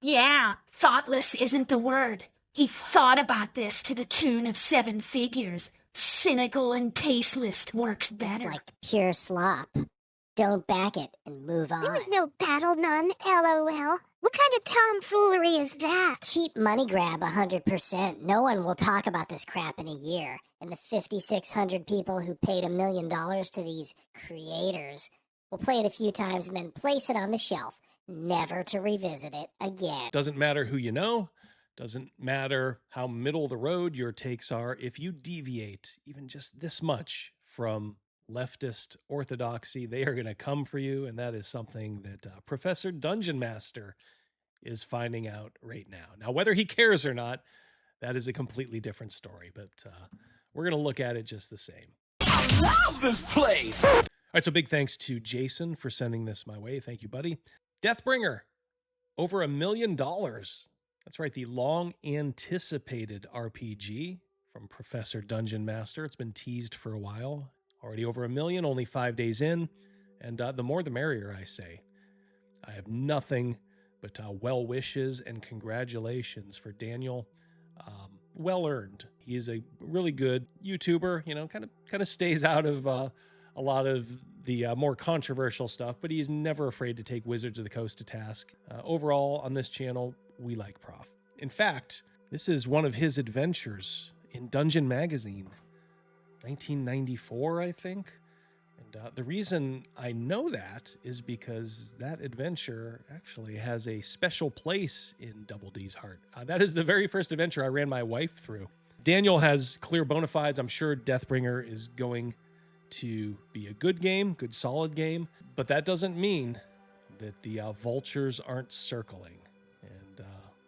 Yeah, thoughtless isn't the word. He thought about this to the tune of 7 figures. Cynical and tasteless works better. It's like pure slop. Don't back it and move on. There was no battle none, LOL. What kind of tomfoolery is that? Cheap money grab, 100%. No one will talk about this crap in a year. And the 5,600 people who paid $1 million to these creators will play it a few times and then place it on the shelf, never to revisit it again. Doesn't matter who you know. Doesn't matter how middle of the road your takes are. If you deviate even just this much from leftist orthodoxy, they are going to come for you. And that is something that Professor Dungeon Master is finding out right now. Now, whether he cares or not, that is a completely different story. But we're going to look at it just the same. I love this place! All right, so big thanks to Jason for sending this my way. Thank you, buddy. Deathbringer, over $1 million. That's right, the long-anticipated RPG from Professor Dungeon Master. It's been teased for a while. Already over $1 million, only 5 days in. And the more the merrier, I say. I have nothing but well wishes and congratulations for Daniel. Well earned. He is a really good YouTuber, you know, kind of stays out of a lot of the more controversial stuff, but he's never afraid to take Wizards of the Coast to task. Overall, on this channel, we like Prof. In fact, this is one of his adventures in Dungeon Magazine, 1994, I think. And the reason I know that is because that adventure actually has a special place in Double D's heart. That is the very first adventure I ran my wife through. Daniel has clear bona fides. I'm sure Deathbringer is going to be a good game, good solid game, but that doesn't mean that the vultures aren't circling. And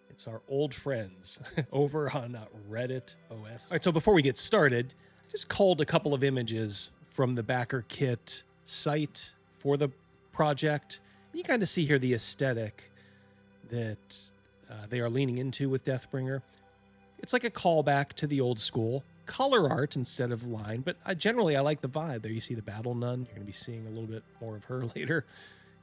it's our old friends over on Reddit OS. All right, so before we get started, just culled a couple of images from the backer kit site for the project. You kind of see here the aesthetic that they are leaning into with Deathbringer. It's like a callback to the old school color art instead of line, but generally I like the vibe. There you see the battle nun. You're going to be seeing a little bit more of her later.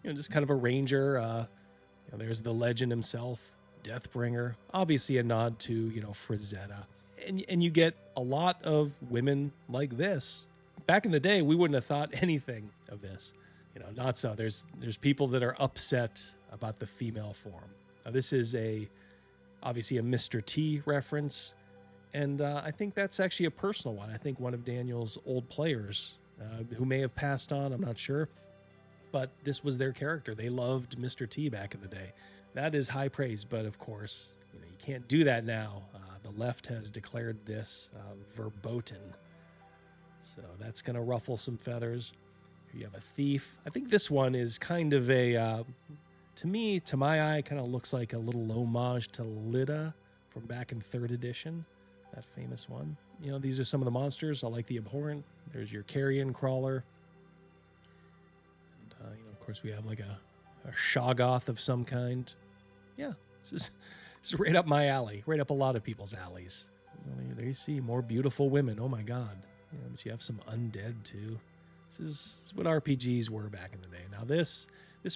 You know, just kind of a ranger. You know, there's the legend himself, Deathbringer. Obviously a nod to, you know, Frazetta. And you get a lot of women like this. Back in the day, we wouldn't have thought anything of this. You know, not so. There's people that are upset about the female form. Now, this is obviously a Mr. T reference. And I think that's actually a personal one. I think one of Daniel's old players who may have passed on, I'm not sure. But this was their character. They loved Mr. T back in the day. That is high praise. But of course, you know, you can't do that now. The left has declared this verboten. So that's going to ruffle some feathers. Here you have a thief. I think this one is kind of a, to me, to my eye, kind of looks like a little homage to Lida from back in 3rd edition. That famous one. You know, these are some of the monsters. I like the Abhorrent. There's your Carrion Crawler. And, you know, of course, we have like a Shoggoth of some kind. Yeah, this is right up my alley. Right up a lot of people's alleys. There you see more beautiful women. Oh, my God. You know, but you have some undead, too. This is what RPGs were back in the day. Now, this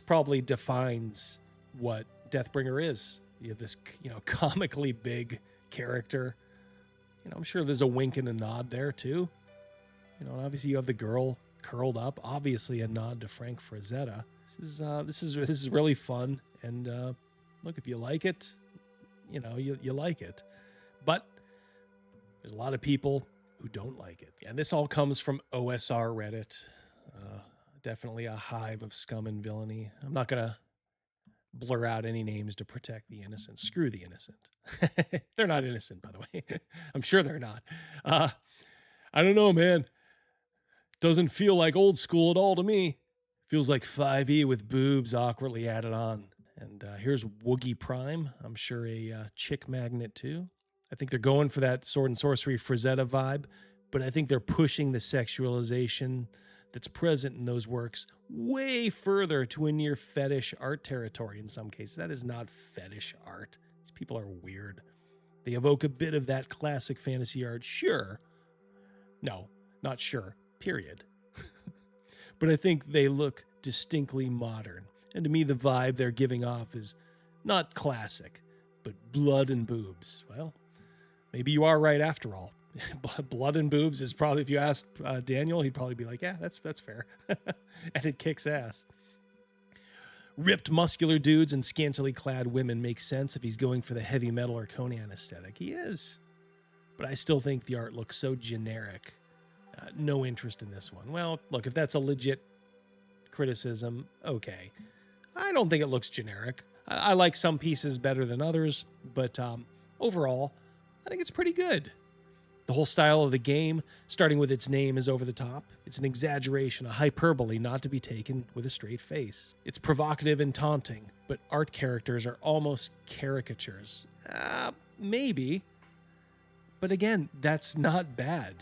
probably defines what Deathbringer is. You have this, you know, comically big character. You know, I'm sure there's a wink and a nod there too. You know, and obviously you have the girl curled up. Obviously a nod to Frank Frazetta. This is really fun. And look, if you like it, you know, you like it. But there's a lot of people who don't like it. And this all comes from OSR Reddit. Definitely a hive of scum and villainy. I'm not gonna blur out any names to protect the innocent. Screw the innocent. They're not innocent, by the way. I'm sure they're not. I don't know, man. Doesn't feel like old school at all to me. Feels like 5e with boobs awkwardly added on. And here's Woogie Prime. I'm sure a chick magnet too. I think they're going for that sword and sorcery Frazetta vibe, but I think they're pushing the sexualization that's present in those works way further to a near fetish art territory in some cases. That is not fetish art. These people are weird. They evoke a bit of that classic fantasy art, sure. No, not sure, period. But I think they look distinctly modern. And to me, the vibe they're giving off is Not classic, but blood and boobs. Well, maybe you are right after all. Blood and boobs is probably, if you ask Daniel, he'd probably be like, yeah, that's fair. And it kicks ass. Ripped, muscular dudes and scantily clad women make sense if he's going for the heavy metal or Conan aesthetic. He is. But I still think the art looks so generic. No interest in this one. Well, look, if that's a legit criticism, okay. I don't think it looks generic. I like some pieces better than others, but overall, I think it's pretty good. The whole style of the game, starting with its name, is over the top. It's an exaggeration, a hyperbole not to be taken with a straight face. It's provocative and taunting, but art characters are almost caricatures. Maybe. But again, that's not bad.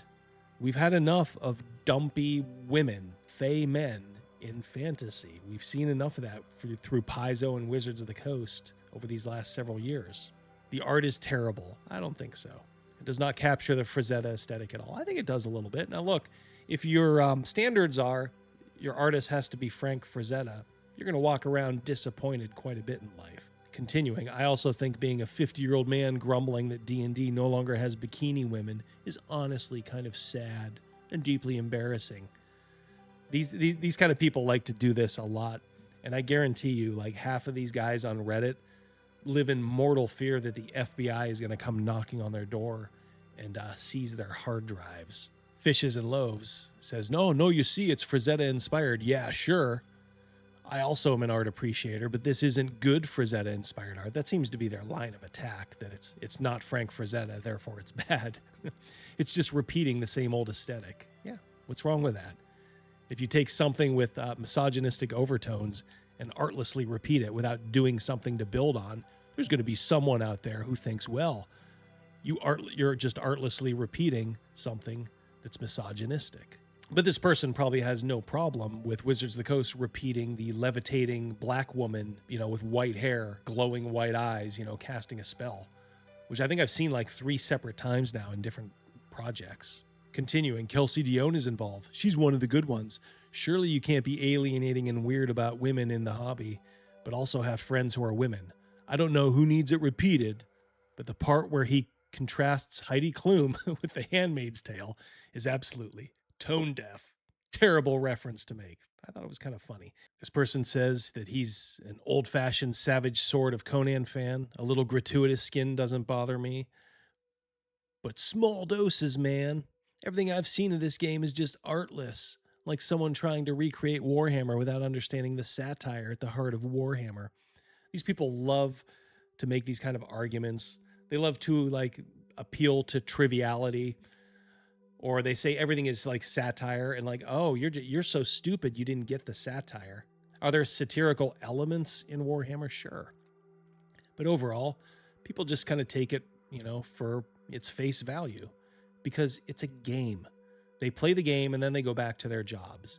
We've had enough of dumpy women, fey men in fantasy. We've seen enough of that through Paizo and Wizards of the Coast over these last several years. The art is terrible. I don't think so. It does not capture the Frazetta aesthetic at all. I think it does a little bit. Now look, if your standards are your artist has to be Frank Frazetta, you're going to walk around disappointed quite a bit in life. Continuing, I also think being a 50-year-old man grumbling that D&D no longer has bikini women is honestly kind of sad and deeply embarrassing. These kind of people like to do this a lot, and I guarantee you, like, half of these guys on Reddit live in mortal fear that the FBI is going to come knocking on their door and seize their hard drives. Fishes and Loaves says, no, you see, it's Frazetta inspired. Yeah, sure. I also am an art appreciator, but this isn't good Frazetta inspired art. That seems to be their line of attack, that it's not Frank Frazetta, therefore it's bad. It's just repeating the same old aesthetic. Yeah, what's wrong with that? If you take something with misogynistic overtones and artlessly repeat it without doing something to build on, there's going to be someone out there who thinks, well, you're just artlessly repeating something that's misogynistic. But this person probably has no problem with Wizards of the Coast repeating the levitating black woman, with white hair, glowing white eyes, casting a spell, which I think I've seen like 3 separate times now in different projects. Continuing, Kelsey Dione is involved. She's one of the good ones. Surely you can't be alienating and weird about women in the hobby, but also have friends who are women. I don't know who needs it repeated, but the part where he contrasts Heidi Klum with The Handmaid's Tale is absolutely tone deaf. Terrible reference to make. I thought it was kind of funny. This person says that he's an old-fashioned Savage Sword of Conan fan. A little gratuitous skin doesn't bother me. But small doses, man. Everything I've seen of this game is just artless. Like someone trying to recreate Warhammer without understanding the satire at the heart of Warhammer. These people love to make these kind of arguments. They love to appeal to triviality. Or they say everything is like satire and oh, you're so stupid you didn't get the satire. Are there satirical elements in Warhammer? Sure. But overall, people just kind of take it, for its face value because it's a game. They play the game and then they go back to their jobs.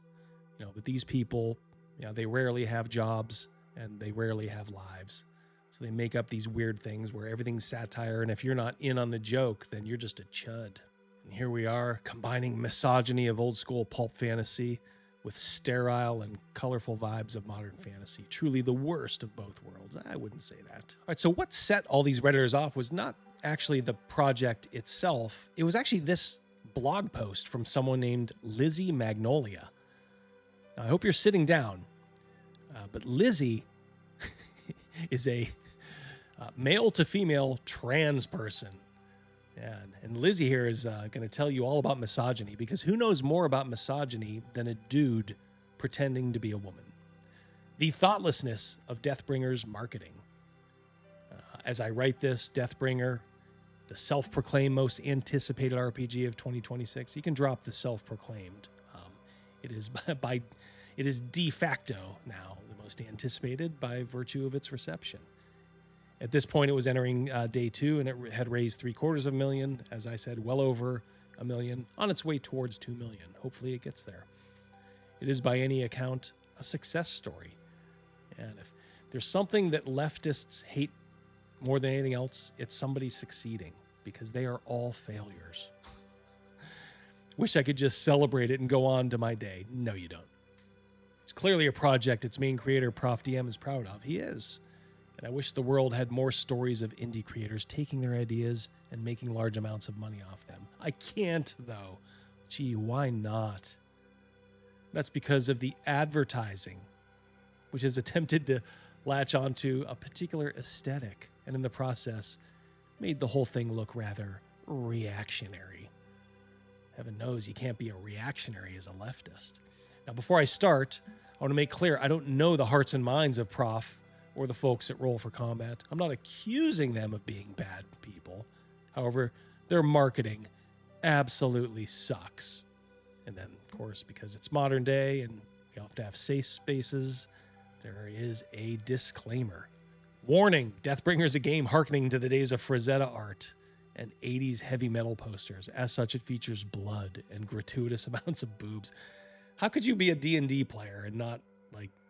But these people, they rarely have jobs and they rarely have lives. So they make up these weird things where everything's satire. And if you're not in on the joke, then you're just a chud. And here we are, combining misogyny of old school pulp fantasy with sterile and colorful vibes of modern fantasy. Truly the worst of both worlds. I wouldn't say that. All right, so what set all these Redditors off was not actually the project itself. It was actually this blog post from someone named Lizzie Magnolia. Now, I hope you're sitting down, but Lizzie is a male to female trans person. And Lizzie here is going to tell you all about misogyny, because who knows more about misogyny than a dude pretending to be a woman? The thoughtlessness of Deathbringer's marketing. As I write this, Deathbringer, the self-proclaimed most anticipated RPG of 2026. You can drop the self-proclaimed. It is de facto now the most anticipated by virtue of its reception. At this point, it was entering day 2, and it had raised $750,000. As I said, well over $1 million, on its way towards $2 million. Hopefully it gets there. It is, by any account, a success story. And if there's something that leftists hate more than anything else, it's somebody succeeding, because they are all failures. Wish I could just celebrate it and go on to my day. No, you don't. It's clearly a project its main creator, Prof. DM, is proud of. He is. And I wish the world had more stories of indie creators taking their ideas and making large amounts of money off them. I can't, though. Gee, why not? That's because of the advertising, which has attempted to latch onto a particular aesthetic, and in the process, made the whole thing look rather reactionary. Heaven knows you can't be a reactionary as a leftist. Now, before I start, I want to make clear I don't know the hearts and minds of Prof or the folks at Roll for Combat. I'm not accusing them of being bad people. However, their marketing absolutely sucks. And then, of course, because it's modern day and we have to have safe spaces, there is a disclaimer. Warning, Deathbringer is a game hearkening to the days of Frazetta art and 80s heavy metal posters. As such, it features blood and gratuitous amounts of boobs. How could you be a D&D player and not,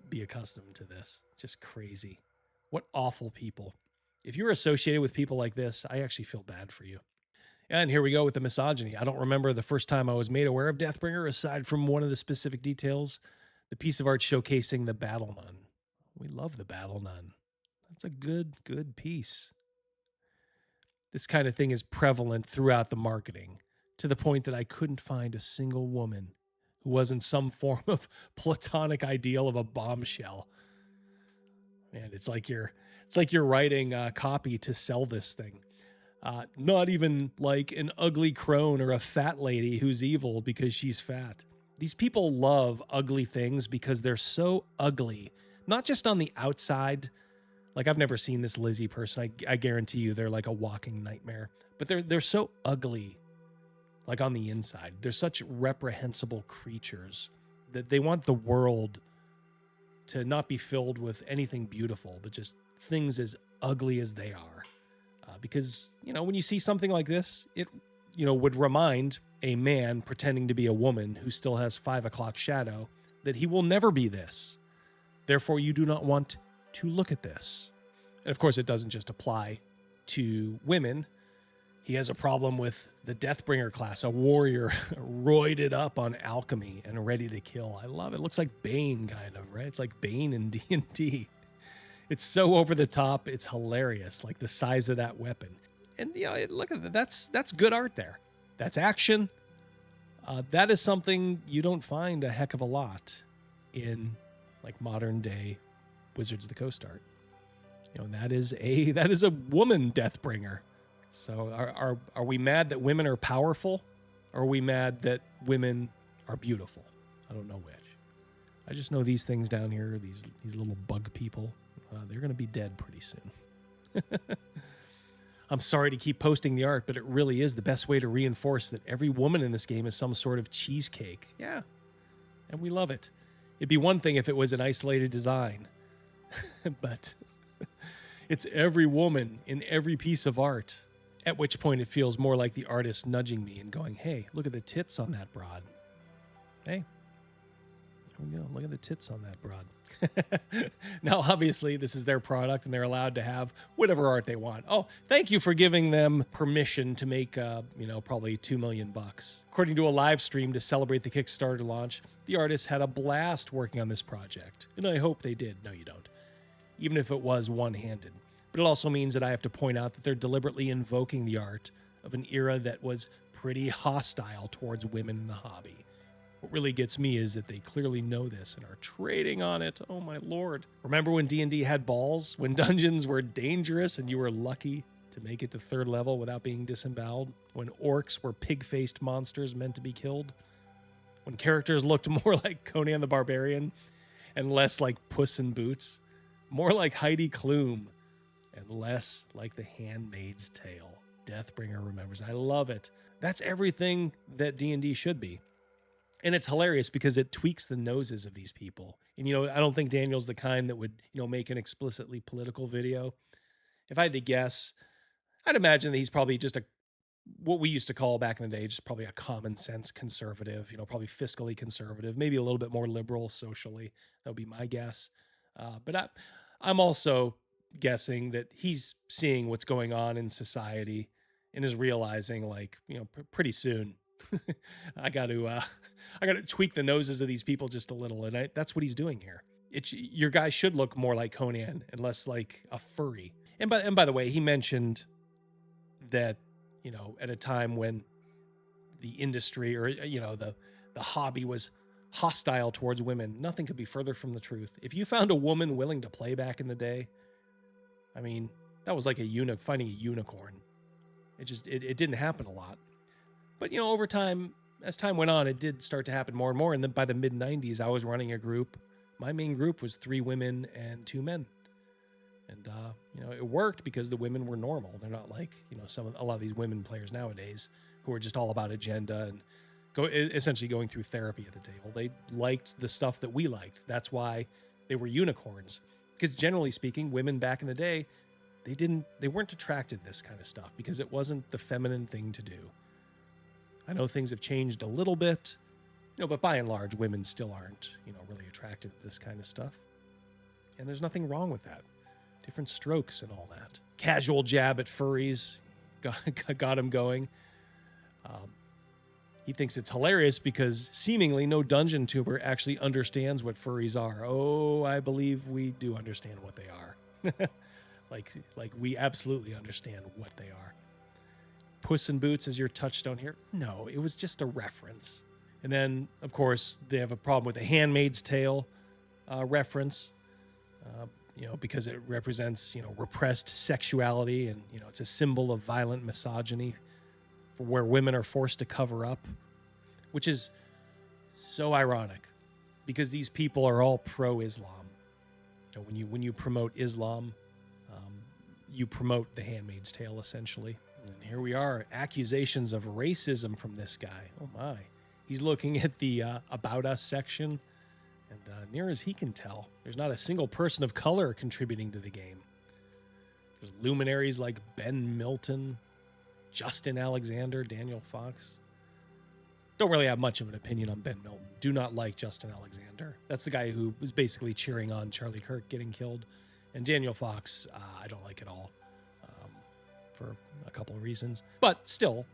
be accustomed to this? Just crazy. What awful people. If you're associated with people like this, I actually feel bad for you. And here we go with the misogyny. I don't remember the first time I was made aware of Deathbringer, aside from one of the specific details, the piece of art showcasing the Battle Nun. We love the Battle Nun. That's a good piece. This kind of thing is prevalent throughout the marketing, to the point that I couldn't find a single woman who wasn't some form of platonic ideal of a bombshell. Man, it's like you're writing copy to sell this thing. Not even like an ugly crone or a fat lady who's evil because she's fat. These people love ugly things because they're so ugly, not just on the outside. Like, I've never seen this Lizzie person. I guarantee you they're like a walking nightmare. But they're so ugly, like on the inside. They're such reprehensible creatures that they want the world to not be filled with anything beautiful, but just things as ugly as they are. Because, when you see something like this, it, would remind a man pretending to be a woman who still has 5 o'clock shadow that he will never be this. Therefore, you do not want to look at this. And of course, it doesn't just apply to women. He has a problem with the Deathbringer class, a warrior roided up on alchemy and ready to kill. I love it. It looks like Bane, kind of, right? It's like Bane in D&D. It's so over the top. It's hilarious, like the size of that weapon. And, look at that. That's good art there. That's action. That is something you don't find a heck of a lot in, modern day Wizards of the Coast art. And that is a woman Deathbringer. So are we mad that women are powerful? Or are we mad that women are beautiful? I don't know which. I just know these things down here, these little bug people, they're going to be dead pretty soon. I'm sorry to keep posting the art, but it really is the best way to reinforce that every woman in this game is some sort of cheesecake. Yeah, and we love it. It'd be one thing if it was an isolated design, but it's every woman in every piece of art, at which point it feels more like the artist nudging me and going, hey, look at the tits on that broad. Hey, there we go. Look at the tits on that broad. Now, obviously, this is their product and they're allowed to have whatever art they want. Oh, thank you for giving them permission to make, probably $2 million. According to a live stream to celebrate the Kickstarter launch, the artists had a blast working on this project. And I hope they did. No, you don't. Even if it was one-handed. But it also means that I have to point out that they're deliberately invoking the art of an era that was pretty hostile towards women in the hobby. What really gets me is that they clearly know this and are trading on it. Oh my lord. Remember when D&D had balls? When dungeons were dangerous and you were lucky to make it to 3rd level without being disemboweled? When orcs were pig-faced monsters meant to be killed? When characters looked more like Conan the Barbarian and less like Puss in Boots? More like Heidi Klum and less like The Handmaid's Tale. Deathbringer remembers. I love it. That's everything that D&D should be. And it's hilarious because it tweaks the noses of these people. And, I don't think Daniel's the kind that would, make an explicitly political video. If I had to guess, I'd imagine that he's probably just what we used to call back in the day, just probably a common sense conservative, probably fiscally conservative, maybe a little bit more liberal socially. That would be my guess. But I'm also guessing that he's seeing what's going on in society and is realizing pretty soon I got to tweak the noses of these people just a little. And that's what he's doing here. your guy should look more like Conan and less like a furry. And by the way, he mentioned that, at a time when the industry or, the hobby was hostile towards women, nothing could be further from the truth. If you found a woman willing to play back in the day, I mean, that was like finding a unicorn. It didn't happen a lot. But, over time, as time went on, it did start to happen more and more. And then by the mid-90s, I was running a group. My main group was 3 women and 2 men. And, it worked because the women were normal. They're not like, a lot of these women players nowadays who are just all about agenda and essentially going through therapy at the table. They liked the stuff that we liked. That's why they were unicorns. Because generally speaking, women back in the day, they weren't attracted to this kind of stuff because it wasn't the feminine thing to do. I know things have changed a little bit, but by and large, women still aren't, really attracted to this kind of stuff. And there's nothing wrong with that. Different strokes and all that. Casual jab at furries got him going. He thinks it's hilarious because seemingly no dungeon tuber actually understands what furries are. Oh, I believe we do understand what they are. like we absolutely understand what they are. Puss in Boots is your touchstone here? No, it was just a reference. And then, of course, they have a problem with the Handmaid's Tale reference, because it represents, repressed sexuality and, it's a symbol of violent misogyny for where women are forced to cover up, which is so ironic because these people are all pro-Islam. When you promote Islam, you promote the Handmaid's Tale, essentially. And here we are, accusations of racism from this guy. Oh my. He's looking at the About Us section, and near as he can tell, there's not a single person of color contributing to the game. There's luminaries like Ben Milton, Justin Alexander, Daniel Fox. Don't really have much of an opinion on Ben Milton. Do not like Justin Alexander. That's the guy who was basically cheering on Charlie Kirk getting killed. And Daniel Fox, I don't like at all, for a couple of reasons. But still,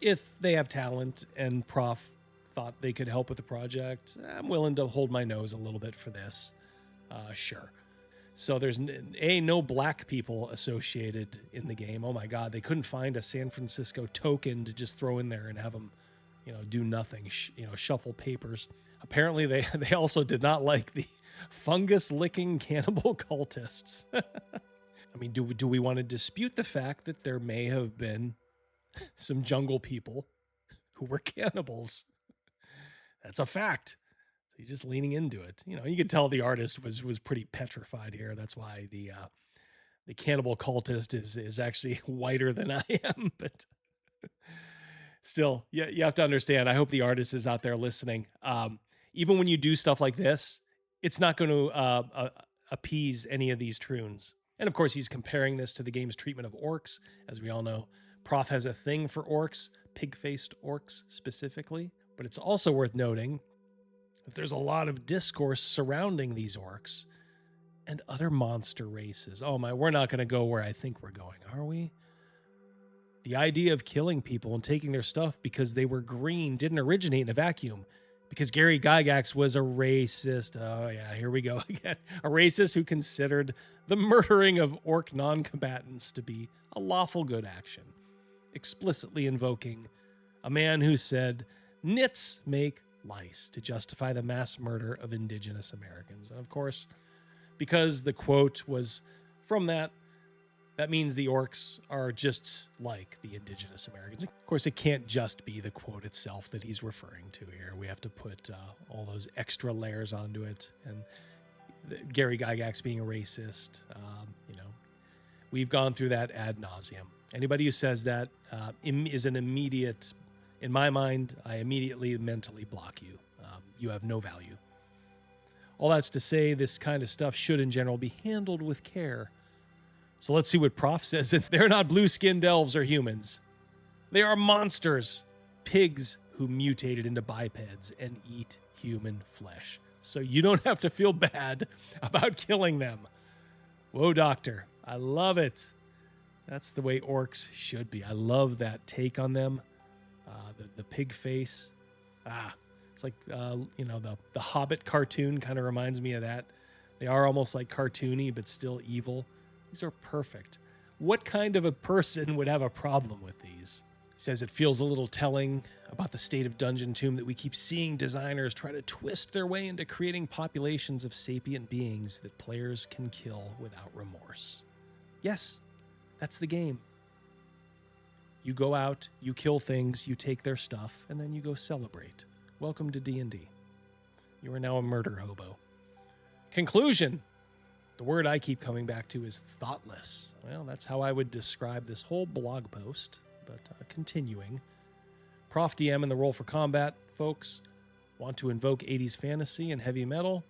if they have talent and Prof thought they could help with the project, I'm willing to hold my nose a little bit for this. Sure. So there's no black people associated in the game. Oh my God, they couldn't find a San Francisco token to just throw in there and have them, do nothing, shuffle papers. Apparently they also did not like the fungus-licking cannibal cultists. I mean, do we want to dispute the fact that there may have been some jungle people who were cannibals? That's a fact. So he's just leaning into it. You could tell the artist was pretty petrified here. That's why the cannibal cultist is actually whiter than I am. But still, you have to understand. I hope the artist is out there listening. Even when you do stuff like this, it's not going to appease any of these troons. And of course, he's comparing this to the game's treatment of orcs. As we all know, Prof has a thing for orcs, pig-faced orcs specifically. But it's also worth noting that there's a lot of discourse surrounding these orcs and other monster races. Oh my, we're not going to go where I think we're going, are we? The idea of killing people and taking their stuff because they were green didn't originate in a vacuum. Because Gary Gygax was a racist. Oh yeah, here we go again. A racist who considered the murdering of orc non-combatants to be a lawful good action, explicitly invoking a man who said, "Nits make lice," to justify the mass murder of indigenous Americans. And of course, because the quote was from that means the orcs are just like the indigenous Americans. Of course, it can't just be the quote itself that he's referring to here. We have to put all those extra layers onto it. And Gary Gygax being a racist, we've gone through that ad nauseum. Anybody who says that is an immediate, in my mind, I immediately mentally block you. You have no value. All that's to say, this kind of stuff should in general be handled with care. So let's see what Prof says. They're not blue-skinned elves or humans. They are monsters, pigs who mutated into bipeds and eat human flesh. So you don't have to feel bad about killing them. Whoa, Doctor. I love it. That's the way orcs should be. I love that take on them. The pig face. It's like, the Hobbit cartoon kind of reminds me of that. They are almost like cartoony, but still evil. These are perfect. What kind of a person would have a problem with these? He says it feels a little telling about the state of Dungeon Tomb that we keep seeing designers try to twist their way into creating populations of sapient beings that players can kill without remorse. Yes, that's the game. You go out, you kill things, you take their stuff, and then you go celebrate. Welcome to D&D. You are now a murder hobo. Conclusion. The word I keep coming back to is thoughtless. Well, that's how I would describe this whole blog post, but continuing. Prof DM in the Roll for Combat, folks, want to invoke 80s fantasy and heavy metal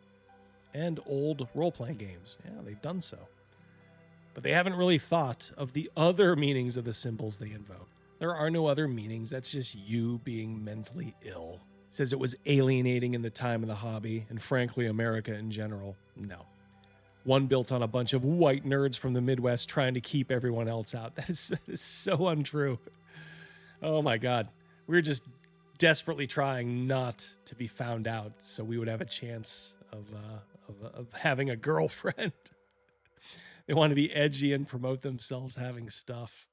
and old role-playing games. Yeah, they've done so. But they haven't really thought of the other meanings of the symbols they invoke. There are no other meanings. That's just you being mentally ill. Says it was alienating in the time of the hobby, and frankly, America in general. No. One built on a bunch of white nerds from the Midwest trying to keep everyone else out. That is so untrue. Oh my God. We were just desperately trying not to be found out so we would have a chance of having a girlfriend. They want to be edgy and promote themselves having stuff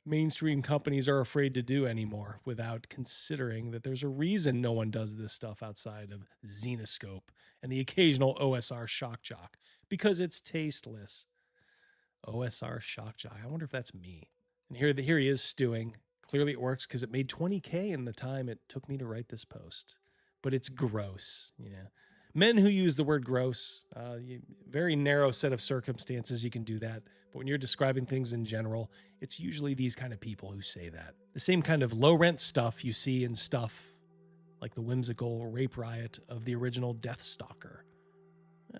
mainstream companies are afraid to do anymore without considering that there's a reason no one does this stuff outside of Xenoscope and the occasional OSR shock jock, because it's tasteless. OSR shock jock. I wonder if that's me. And here he is stewing. Clearly it works because it made 20K in the time it took me to write this post. But it's gross. Yeah. Men who use the word gross, very narrow set of circumstances you can do that. But when you're describing things in general, it's usually these kind of people who say that. The same kind of low rent stuff you see in stuff like the whimsical rape riot of the original Deathstalker.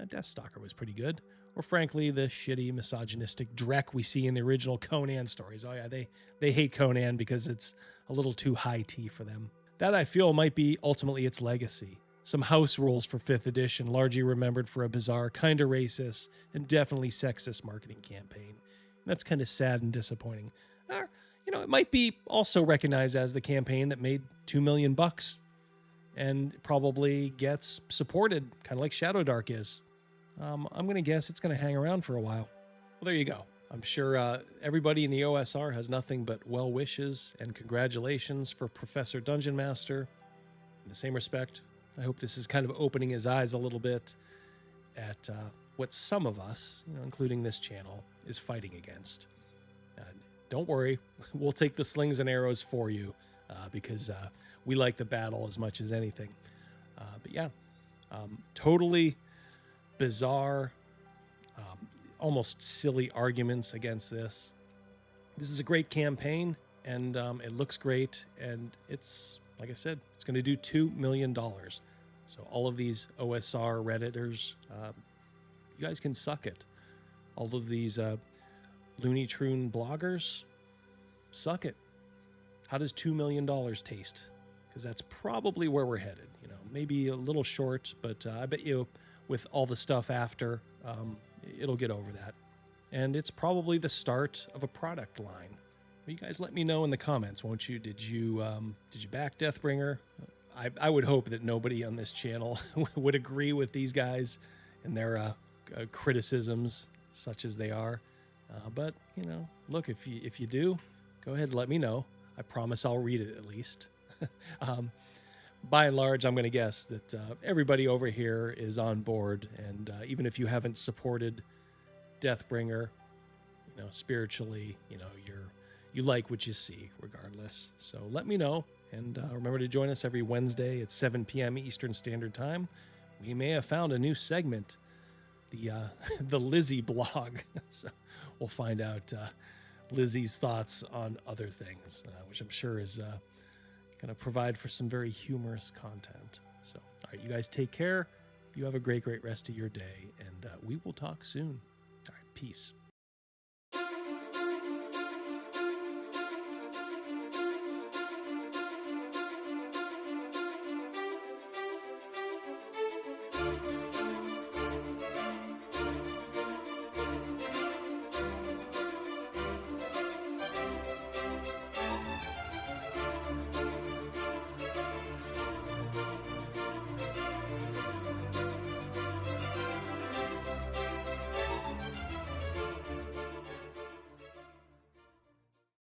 Deathstalker was pretty good. Or frankly, the shitty misogynistic dreck we see in the original Conan stories. Oh yeah, they hate Conan because it's a little too high tea for them. That I feel might be ultimately its legacy. Some house rules for 5th edition, largely remembered for a bizarre, kind of racist, and definitely sexist marketing campaign. And that's kind of sad and disappointing. Or, it might be also recognized as the campaign that made $2 million and probably gets supported, kind of like Shadowdark is. I'm going to guess it's going to hang around for a while. Well, there you go. I'm sure everybody in the OSR has nothing but well wishes and congratulations for Professor Dungeon Master. In the same respect, I hope this is kind of opening his eyes a little bit at what some of us, including this channel, is fighting against. Don't worry, we'll take the slings and arrows for you because we like the battle as much as anything. But yeah, totally bizarre, almost silly arguments against this. This is a great campaign, and it looks great, and it's, like I said, it's going to do $2 million. So all of these OSR Redditors, you guys can suck it. All of these Looney Tune bloggers, suck it. How does $2 million taste? Because that's probably where we're headed. Maybe a little short, but I bet you with all the stuff after, it'll get over that. And it's probably the start of a product line. You guys let me know in the comments, won't you? Did you back Deathbringer? I would hope that nobody on this channel would agree with these guys and their criticisms, such as they are. But look, if you do, go ahead and let me know. I promise I'll read it at least. By and large, I'm going to guess that everybody over here is on board, and even if you haven't supported Deathbringer, spiritually, you like what you see regardless. So let me know, and remember to join us every Wednesday at 7 p.m. Eastern Standard Time. We may have found a new segment, the Lizzie blog. So we'll find out Lizzie's thoughts on other things, which I'm sure is going to provide for some very humorous content. So, all right, you guys take care. You have a great rest of your day, and we will talk soon. All right, peace.